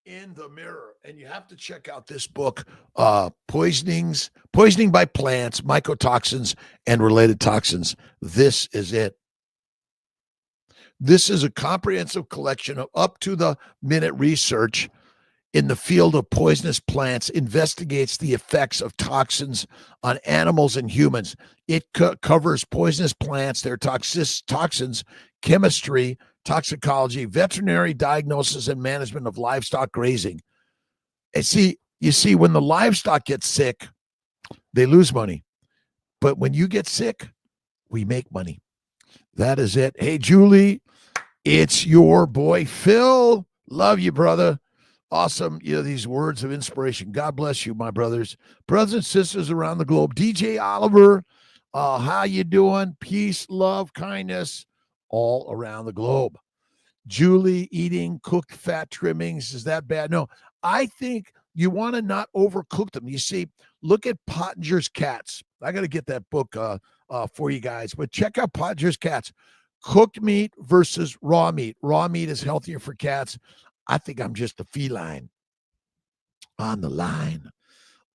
In the mirror. And you have to check out this book, Poisoning by Plants, Mycotoxins, and Related Toxins. This is it. This is a comprehensive collection of up-to-the-minute research in the field of poisonous plants, investigates the effects of toxins on animals and humans. It covers poisonous plants, their toxins, chemistry, toxicology, veterinary diagnosis, and management of livestock grazing. And you see, when the livestock gets sick, they lose money. But when you get sick, we make money. That is it. Hey, Julie, it's your boy, Phil. Love you, brother. Awesome. These words of inspiration. God bless you, my brothers and sisters around the globe. DJ Oliver, how you doing? Peace, love, kindness, all around the globe. Julie, eating cooked fat trimmings. Is that bad? No, I think you want to not overcook them. You see, look at Pottinger's Cats. I got to get that book for you guys, but check out Pottinger's Cats. Cooked meat versus raw meat. Raw meat is healthier for cats. I think I'm just a feline on the line.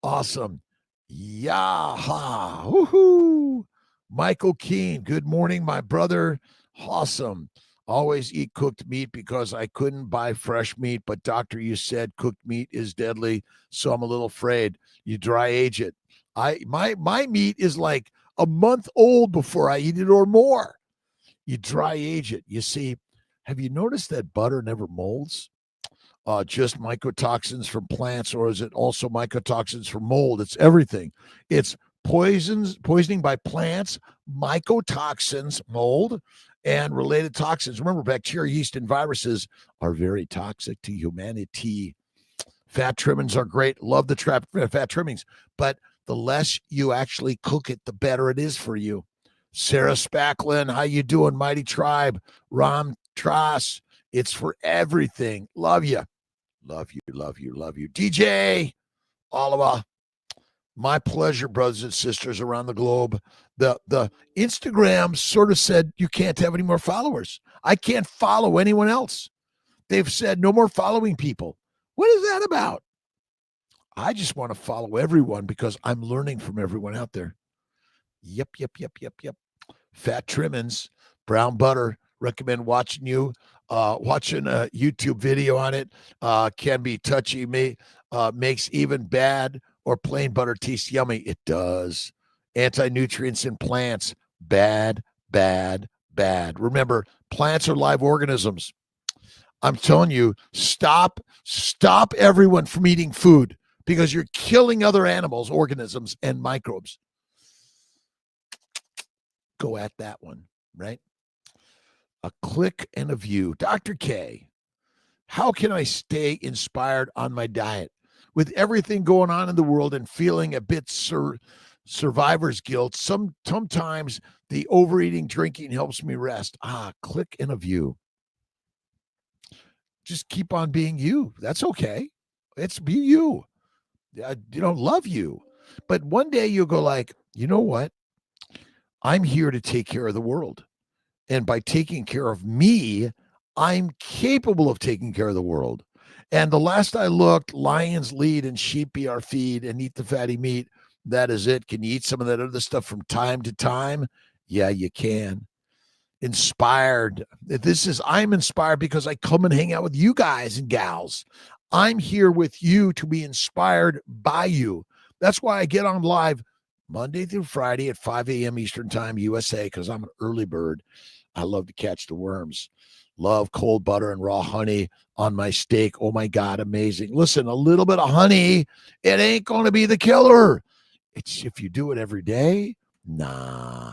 Awesome. Yaha. Woohoo. Michael Keene. Good morning, my brother. Awesome. Always eat cooked meat because I couldn't buy fresh meat. But doctor, you said cooked meat is deadly. So I'm a little afraid. You dry age it. My meat is like a month old before I eat it or more. You dry age it. You see, have you noticed that butter never molds? Just mycotoxins from plants, or is it also mycotoxins from mold? It's everything. It's poisoning by plants, mycotoxins, mold, and related toxins. Remember, bacteria, yeast, and viruses are very toxic to humanity. Fat trimmings are great. Love the fat trimmings, but the less you actually cook it, the better it is for you. Sarah Spacklin, how you doing, Mighty Tribe? Ram Trass, it's for everything. Love you. Love you, love you, love you. DJ Oliver, my pleasure, brothers and sisters around the globe. The Instagram sort of said you can't have any more followers. I can't follow anyone else. They've said no more following people. What is that about? I just want to follow everyone because I'm learning from everyone out there. Yep. Fat trimmings, brown butter. Recommend watching a YouTube video on it. Can be touchy. Makes even bad or plain butter taste yummy. It does. Anti-nutrients in plants. Bad. Remember, plants are live organisms. I'm telling you, stop everyone from eating food because you're killing other animals, organisms, and microbes. Go at that one, right? A click and a view. Dr. K, how can I stay inspired on my diet? With everything going on in the world and feeling a bit survivor's guilt, sometimes the overeating, drinking helps me rest. Click and a view. Just keep on being you. That's okay. It's be you. Love you. But one day you'll go like, you know what? I'm here to take care of the world. And by taking care of me, I'm capable of taking care of the world. And the last I looked, lions lead and sheep be our feed and eat the fatty meat. That is it. Can you eat some of that other stuff from time to time? Yeah, you can. Inspired. I'm inspired because I come and hang out with you guys and gals. I'm here with you to be inspired by you. That's why I get on live Monday through Friday at 5 a.m. Eastern Time, USA, because I'm an early bird. I love to catch the worms. Love cold butter and raw honey on my steak. Oh, my God, amazing. Listen, a little bit of honey, it ain't going to be the killer. It's if you do it every day, no.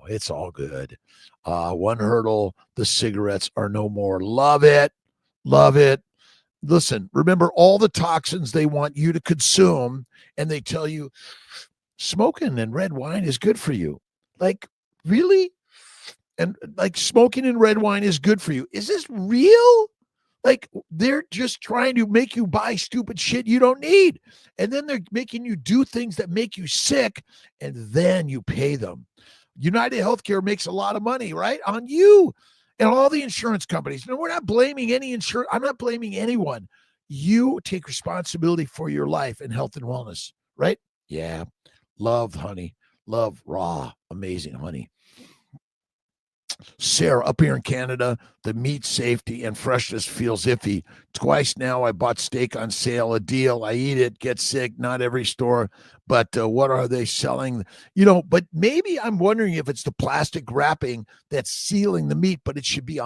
It's all good. One hurdle, the cigarettes are no more. Love it. Love it. Listen, remember all the toxins they want you to consume, and they tell you smoking and red wine is good for you. Like, really? And like smoking and red wine is good for you. Is this real? Like, they're just trying to make you buy stupid shit you don't need. And then they're making you do things that make you sick, and then you pay them. United Healthcare makes a lot of money, right? On you and all the insurance companies. No, we're not blaming any insurance. I'm not blaming anyone. You take responsibility for your life and health and wellness, right? Yeah. Love honey. Love raw, amazing honey. Sarah, up here in Canada, the meat safety and freshness feels iffy. Twice now I bought steak on sale, a deal. I eat it, get sick. Not every store, but what are they selling? But maybe I'm wondering if it's the plastic wrapping that's sealing the meat, but it should be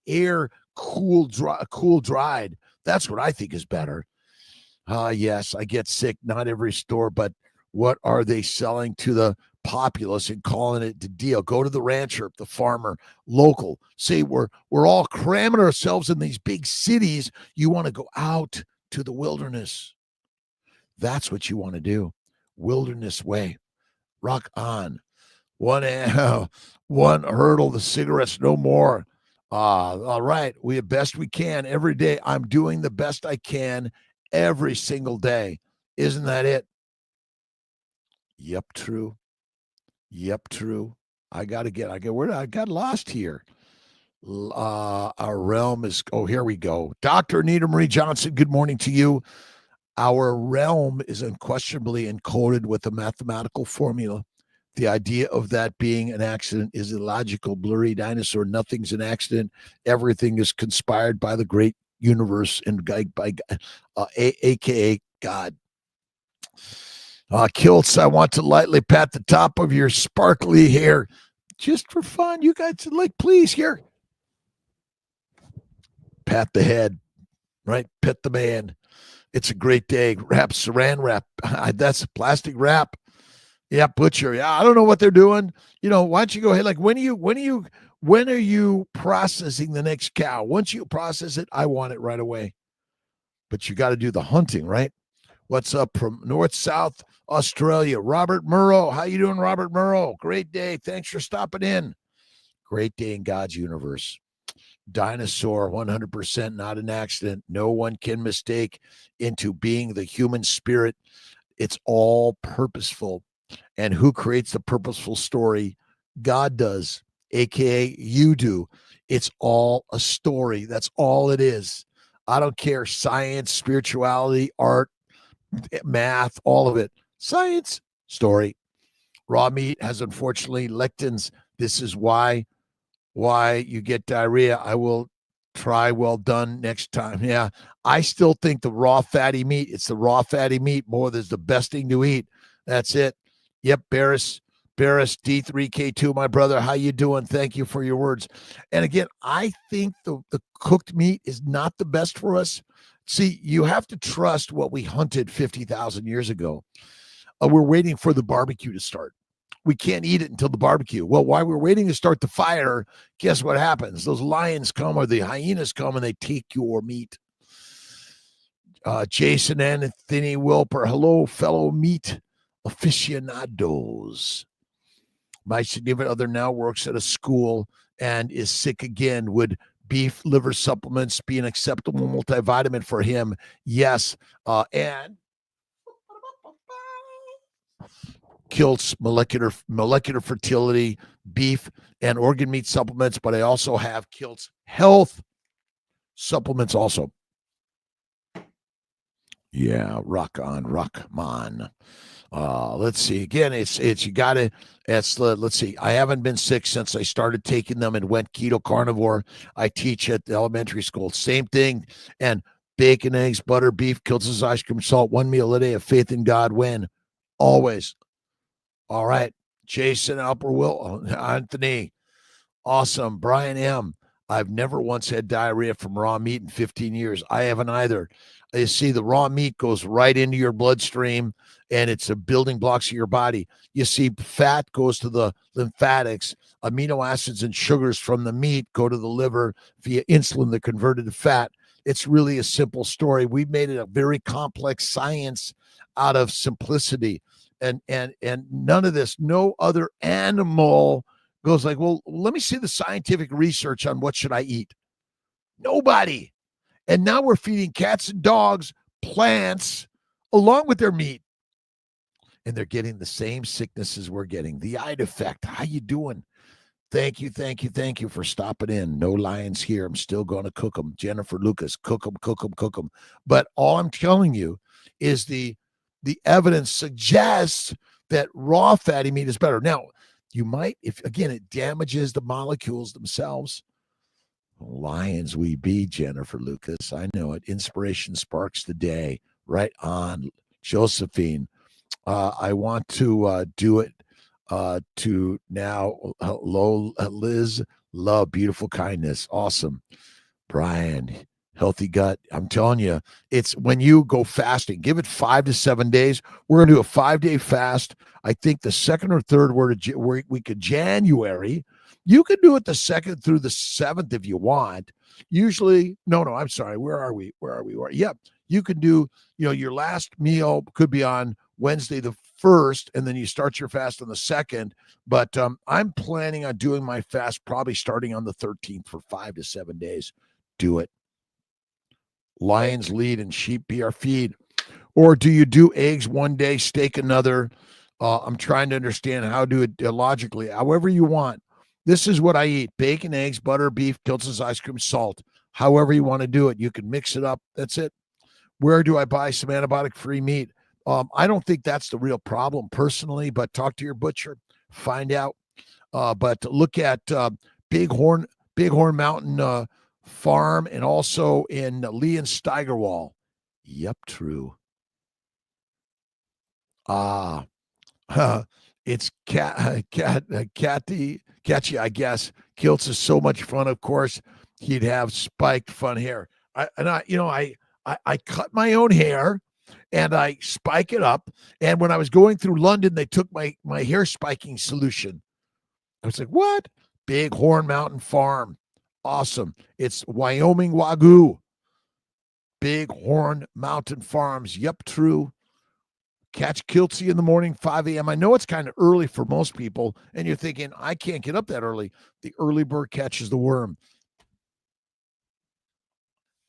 air cool dried. That's what I think is better. Yes, I get sick. Not every store, but what are they selling to the populace and calling it the deal? Go to the rancher, the farmer, local. Say we're all cramming ourselves in these big cities. You want to go out to the wilderness. That's what you want to do. Wilderness way. Rock on. One hurdle, the cigarettes no more. All right. We have best we can every day. I'm doing the best I can every single day. Isn't that it? Yep, true. I got lost here. Our realm is, here we go. Dr. Anita Marie Johnson, good morning to you. Our realm is unquestionably encoded with a mathematical formula. The idea of that being an accident is illogical, blurry dinosaur. Nothing's an accident. Everything is conspired by the great universe and by aka God. Kiltz, I want to lightly pat the top of your sparkly hair just for fun. You guys, please, here. Pat the head, right? Pet the man. It's a great day. Wrap, saran wrap. That's plastic wrap. Yeah, butcher. Yeah, I don't know what they're doing. Why don't you go ahead? Like, when are you processing the next cow? Once you process it, I want it right away. But you got to do the hunting, right? What's up from North South Australia? Robert Murrow. How you doing, Robert Murrow? Great day. Thanks for stopping in. Great day in God's universe. Dinosaur, 100% not an accident. No one can mistake into being the human spirit. It's all purposeful. And who creates the purposeful story? God does, aka you do. It's all a story. That's all it is. I don't care. Science, spirituality, art, math, all of it. Science, story. Raw meat has unfortunately lectins. This is why you get diarrhea. I will try well done next time. Yeah, I still think the raw fatty meat, it's the raw fatty meat more that's the best thing to eat. That's it. Yep, Barris D3K2, my brother. How you doing? Thank you for your words. And again, I think the cooked meat is not the best for us. See, you have to trust what we hunted 50,000 years ago. We're waiting for the barbecue to start. We can't eat it until the barbecue. Well, while we're waiting to start the fire, guess what happens? Those lions come or the hyenas come and they take your meat. Jason and Anthony Wilper. Hello, fellow meat aficionados. My significant other now works at a school and is sick again. Would beef liver supplements be an acceptable multivitamin for him? Yes. And Kiltz molecular fertility, beef, and organ meat supplements, but I also have Kiltz health supplements also. Yeah, rock on, Rockman. Let's see. Again, it's you gotta let's see. I haven't been sick since I started taking them and went keto carnivore. I teach at the elementary school. Same thing. And bacon, eggs, butter, beef, Kiltz's ice cream, salt, one meal a day of faith in God win. Always. All right. Jason Upper Will Anthony. Awesome. Brian M. I've never once had diarrhea from raw meat in 15 years. I haven't either. You see, the raw meat goes right into your bloodstream and it's a building blocks of your body. You see, fat goes to the lymphatics. Amino acids and sugars from the meat go to the liver via insulin that converted to fat. It's really a simple story. We've made it a very complex science out of simplicity. And none of this, no other animal goes like, well, let me see the scientific research on what should I eat. Nobody. And now we're feeding cats and dogs plants along with their meat. And they're getting the same sicknesses we're getting. The eye effect. How you doing? Thank you for stopping in. No lions here. I'm still going to cook them. Jennifer Lucas, cook them. But all I'm telling you is the evidence suggests that raw fatty meat is better. Now, you might, if again, it damages the molecules themselves. Lions we be, Jennifer Lucas. I know it. Inspiration sparks the day. Right on, Josephine. I want to do it to now. Hello, Liz. Love, beautiful kindness. Awesome. Brian, healthy gut. I'm telling you, it's when you go fasting, give it 5 to 7 days. We're going to do a 5-day fast. I think the second or third week of January. You can do it the 2nd through the 7th if you want. Usually, no, I'm sorry. Where are we? Yep. You can do, your last meal could be on Wednesday the 1st, and then you start your fast on the 2nd. But I'm planning on doing my fast probably starting on the 13th for 5 to 7 days. Do it. Lions lead and sheep be our feed. Or do you do eggs one day, steak another? I'm trying to understand how to do it logically. However you want. This is what I eat. Bacon, eggs, butter, beef, Kiltz's ice cream, salt. However you want to do it. You can mix it up. That's it. Where do I buy some antibiotic-free meat? I don't think that's the real problem personally, but talk to your butcher. Find out. But look at Bighorn Mountain Farm and also in Lee and Steigerwald. Yep, true. It's Catchy, I guess. Kiltz is so much fun. Of course, he'd have spiked fun hair. I cut my own hair and I spike it up. And when I was going through London, they took my hair spiking solution. I was like, what? Bighorn Mountain Farm. Awesome. It's Wyoming Wagyu. Bighorn Mountain Farms. Yep, true. Catch Kiltzy in the morning, 5 a.m. I know it's kind of early for most people, and you're thinking, I can't get up that early. The early bird catches the worm.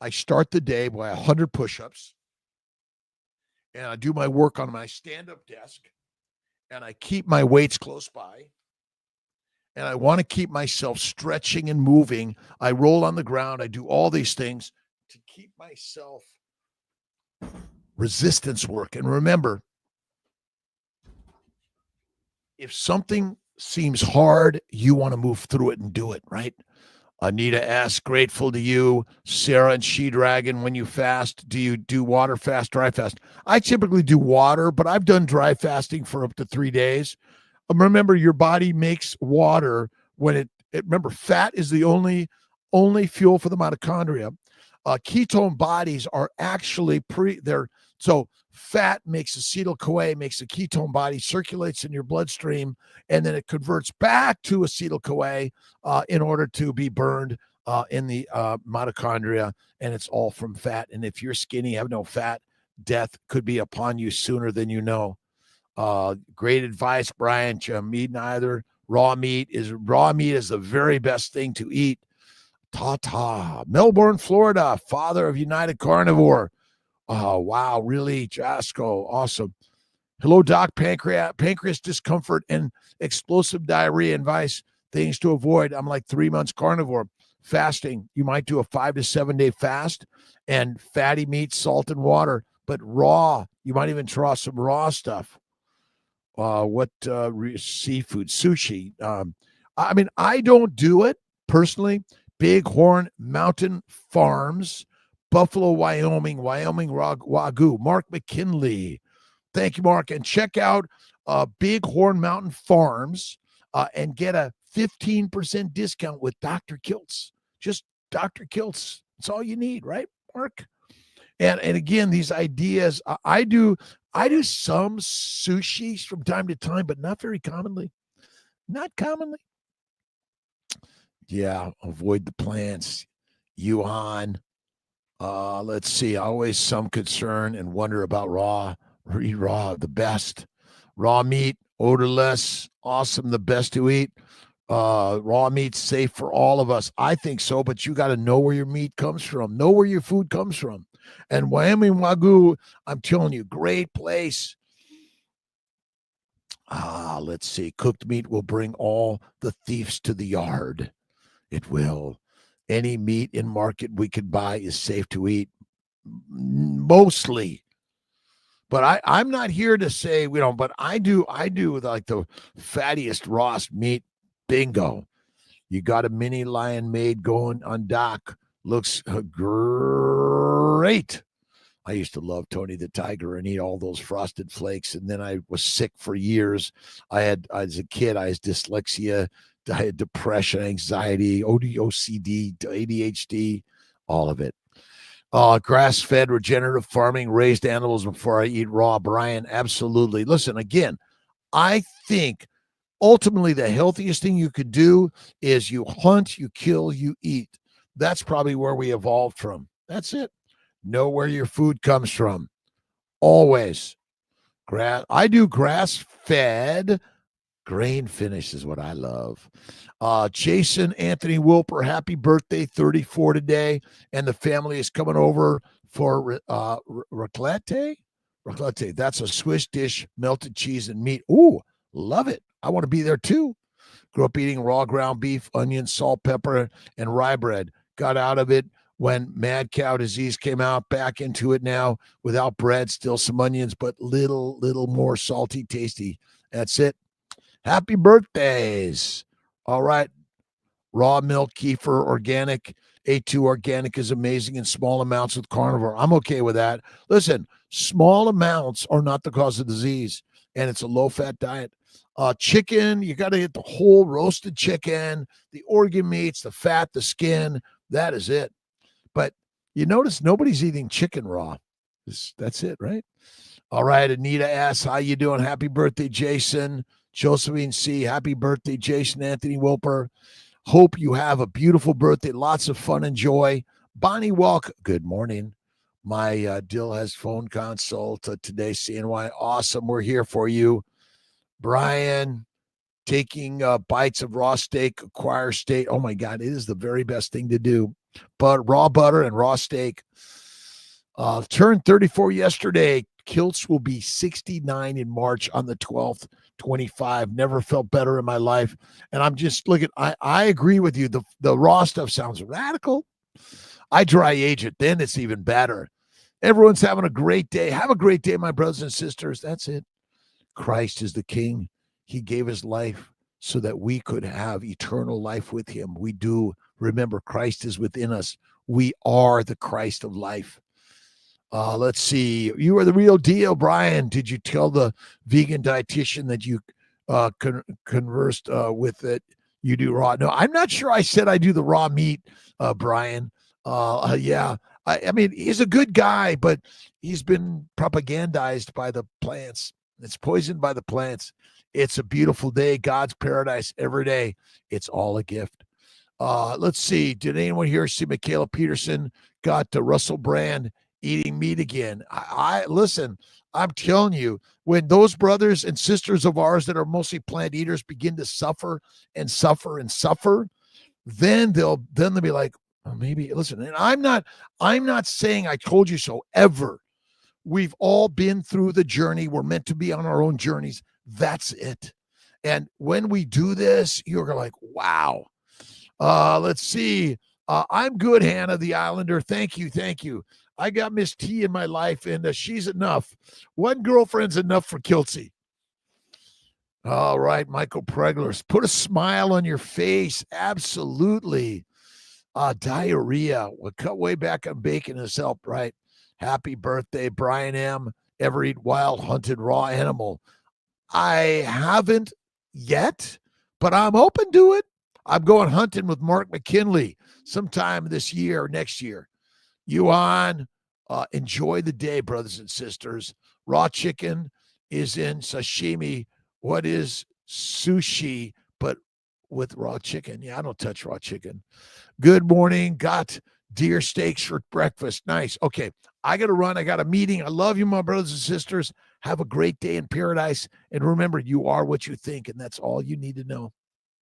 I start the day by 100 push-ups, and I do my work on my stand-up desk, and I keep my weights close by, and I want to keep myself stretching and moving. I roll on the ground. I do all these things to keep myself resistance work. And remember, if something seems hard, you want to move through it and do it, right? Anita asks, grateful to you. Sarah and She-Dragon, when you fast, do you do water fast, dry fast? I typically do water, but I've done dry fasting for up to 3 days. Remember, your body makes water when remember, fat is the only fuel for the mitochondria. Ketone bodies are actually so fat makes acetyl-CoA, makes a ketone body, circulates in your bloodstream, and then it converts back to acetyl-CoA in order to be burned in the mitochondria, and it's all from fat. And if you're skinny, have no fat, death could be upon you sooner than you know. Great advice, Brian. Meat neither. Raw meat is the very best thing to eat. Ta-ta. Melbourne, Florida, father of United Carnivore. Oh, wow, really, Jasco, awesome. Hello, Doc. Pancreas discomfort and explosive diarrhea advice, things to avoid. I'm like 3 months carnivore. Fasting, you might do a 5 to 7 day fast and fatty meat, salt, and water. but raw. You might even try some raw stuff. Seafood, sushi. I mean, I don't do it personally. Bighorn Mountain Farms, Buffalo, Wyoming, Wagyu. Mark McKinley. Thank you, Mark. And check out Bighorn Mountain Farms and get a 15% discount with Dr. Kiltz. Just Dr. Kiltz. That's all you need, right, Mark? And again, these ideas, I do some sushi from time to time, but not very commonly. Not commonly. Yeah, avoid the plants. Yuan. Let's see. Always some concern and wonder about raw. Raw, the best. Raw meat, odorless, awesome, the best to eat. Raw meat safe for all of us. I think so, but you got to know where your meat comes from. Know where your food comes from. And Wyoming Wagyu, I'm telling you, great place. Let's see. Cooked meat will bring all the thieves to the yard. It will. Any meat in market we could buy is safe to eat. Mostly. But I'm not here to say, but I do like the fattiest raw meat. Bingo. You got a mini lion made going on dock. Looks great. I used to love Tony the Tiger and eat all those frosted flakes. And then I was sick for years. As a kid, I had dyslexia. I had depression, anxiety, OCD, ADHD, all of it. Grass-fed, regenerative farming, raised animals before I eat raw. Brian, absolutely. Listen, again, I think ultimately the healthiest thing you could do is you hunt, you kill, you eat. That's probably where we evolved from. That's it. Know where your food comes from. Always. I do grass-fed. Grain finish is what I love. Jason Anthony Wilper, happy birthday, 34 today. And the family is coming over for raclette. Raclette, that's a Swiss dish, melted cheese and meat. Ooh, love it. I want to be there too. Grew up eating raw ground beef, onions, salt, pepper, and rye bread. Got out of it when mad cow disease came out, back into it now without bread, still some onions, but little more salty, tasty. That's it. Happy birthdays. All right. Raw milk, kefir, organic. A2 organic is amazing in small amounts with carnivore. I'm okay with that. Listen, small amounts are not the cause of disease, and it's a low-fat diet. Chicken, you got to get the whole roasted chicken, the organ meats, the fat, the skin. That is it. But you notice nobody's eating chicken raw. That's it, right? All right, Anita asks, how you doing? Happy birthday, Jason. Josephine C., happy birthday, Jason Anthony Wilper. Hope you have a beautiful birthday. Lots of fun and joy. Bonnie Walk, good morning. My Dill has phone consult today, CNY. Awesome. We're here for you. Brian, taking bites of raw steak, acquire steak. Oh, my God, it is the very best thing to do. But raw butter and raw steak. Turned 34 yesterday. Kiltz will be 69 in March on the 12th, 25. Never felt better in my life. And I'm just looking, I agree with you. The raw stuff sounds radical. I dry age it, then it's even better. Everyone's having a great day. Have a great day, my brothers and sisters. That's it. Christ is the King. He gave his life so that we could have eternal life with him. We do. Remember, Christ is within us. We are the Christ of life. Let's see. You are the real deal, Brian. Did you tell the vegan dietitian that you conversed with it? You do raw? No, I'm not sure I said I do the raw meat, Brian. Yeah. I mean, he's a good guy, but he's been propagandized by the plants. It's poisoned by the plants. It's a beautiful day. God's paradise every day. It's all a gift. Let's see. Did anyone here see Michaela Peterson got Russell Brand eating meat again? I listen, I'm telling you, when those brothers and sisters of ours that are mostly plant eaters begin to suffer and suffer and suffer, then they'll be like, oh, maybe listen. And I'm not saying I told you so ever. We've all been through the journey. We're meant to be on our own journeys. That's it. And when we do this, you're like, wow. Let's see. I'm good, Hannah, the Islander. Thank you. I got Miss T in my life, and she's enough. One girlfriend's enough for Kiltzy. All right, Michael Preglers, put a smile on your face. Absolutely. Diarrhea. We'll cut way back on bacon has helped, right? Happy birthday, Brian M. Ever eat wild, hunted, raw animal? I haven't yet, but I'm open to it. I'm going hunting with Mark McKinley sometime this year or next year. You on? Enjoy the day, brothers and sisters. Raw chicken is in sashimi. What is sushi, but with raw chicken? Yeah, I don't touch raw chicken. Good morning. Got deer steaks for breakfast. Nice. Okay, I got to run. I got a meeting. I love you, my brothers and sisters. Have a great day in paradise. And remember, you are what you think, and that's all you need to know.